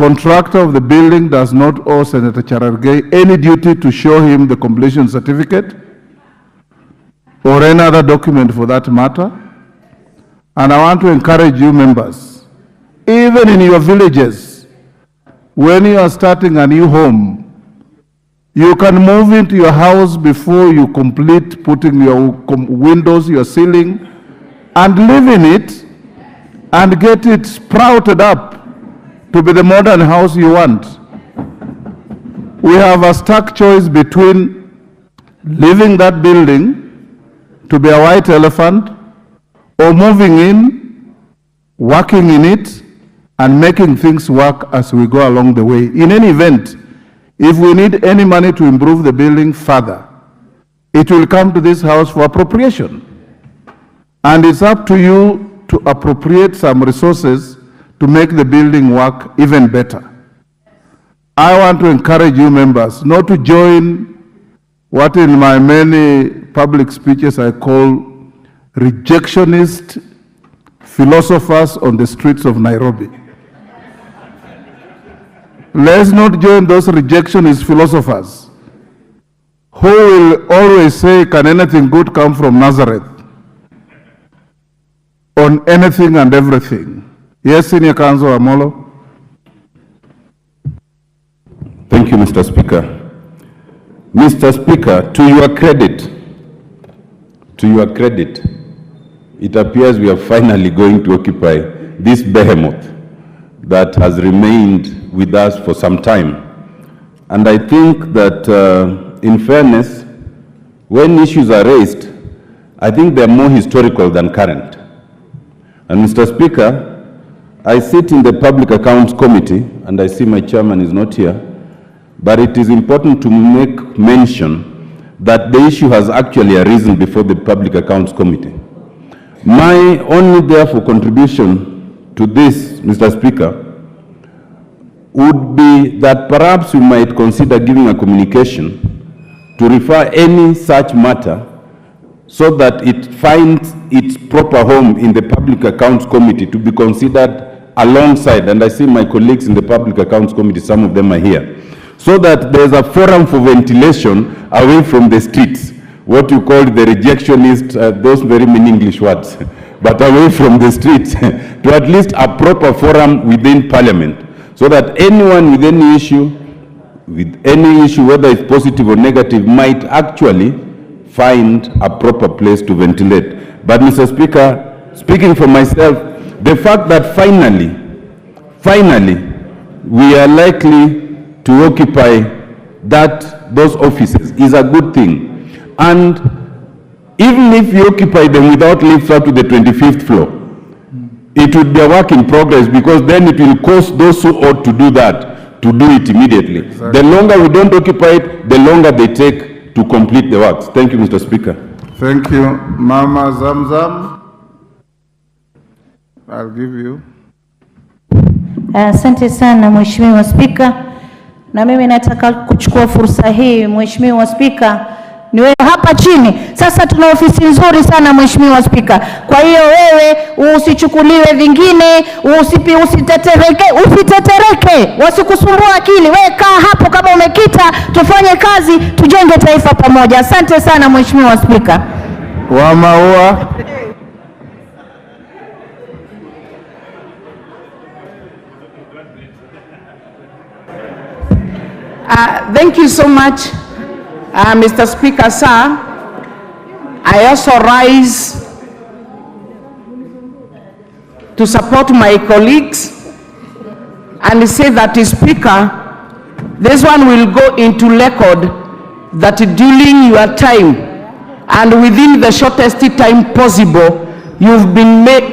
contractor of the building does not owe Senator Cherargei any duty to show him the completion certificate or any other document for that matter. And I want to encourage you members, even in your villages, when you are starting a new home, you can move into your house before you complete putting your windows, your ceiling, and live in it and get it sprouted up to be the modern house you want. We have a stark choice between leaving that building to be a white elephant or moving in, working in it, and making things work as we go along the way. In any event, if we need any money to improve the building further, it will come to this house for appropriation. And it's up to you to appropriate some resources to make the building work even better. I want to encourage you members not to join what in my many public speeches I call rejectionist philosophers on the streets of Nairobi. Let's not join those rejectionist philosophers who will always say, can anything good come from Nazareth? On anything and everything. Yes, Senior Counsel Amolo. Thank you, Mr. Speaker. Mr. Speaker, to your credit, it appears we are finally going to occupy this behemoth that has remained with us for some time. And I think that in fairness, when issues are raised, I think they are more historical than current. And Mr. Speaker, I sit in the Public Accounts Committee, and I see my chairman is not here, but it is important to make mention that the issue has actually arisen before the Public Accounts Committee. My only therefore contribution to this, Mr. Speaker, would be that perhaps we might consider giving a communication to refer any such matter so that it finds its proper home in the Public Accounts Committee to be considered alongside, and I see my colleagues in the Public Accounts Committee, some of them are here, so that there's a forum for ventilation away from the streets, what you call the rejectionist, those very many English words, but away from the streets, to at least a proper forum within Parliament, so that anyone with any issue, whether it's positive or negative, might actually find a proper place to ventilate. But Mr. Speaker, speaking for myself, the fact that finally, we are likely to occupy those offices is a good thing. And even if you occupy them without lift up to the 25th floor, it would be a work in progress, because then it will cost those who ought to do that to do it immediately. Exactly. The longer we don't occupy it, the longer they take to complete the works. Thank you, Mr. Speaker. Thank you. Mama Zamzam, I'll give you. Asante sana Mheshimiwa Spika, na mimi nataka kuchukua fursa hii Mheshimiwa Spika, niwe hapa chini. Sasa tuna ofisi nzuri sana Mheshimiwa Spika. Kwa hiyo wewe usichukuliwe vingine, usitetereke, wasikusumbua akili. Wewe kaa hapo kama umekita, tufanye kazi, tujenge taifa pamoja. Asante sana Mheshimiwa Spika. Wa maua. Thank you so much, Mr. Speaker, sir. I also rise to support my colleagues and say that, Speaker, this one will go into record that during your time and within the shortest time possible, you've been made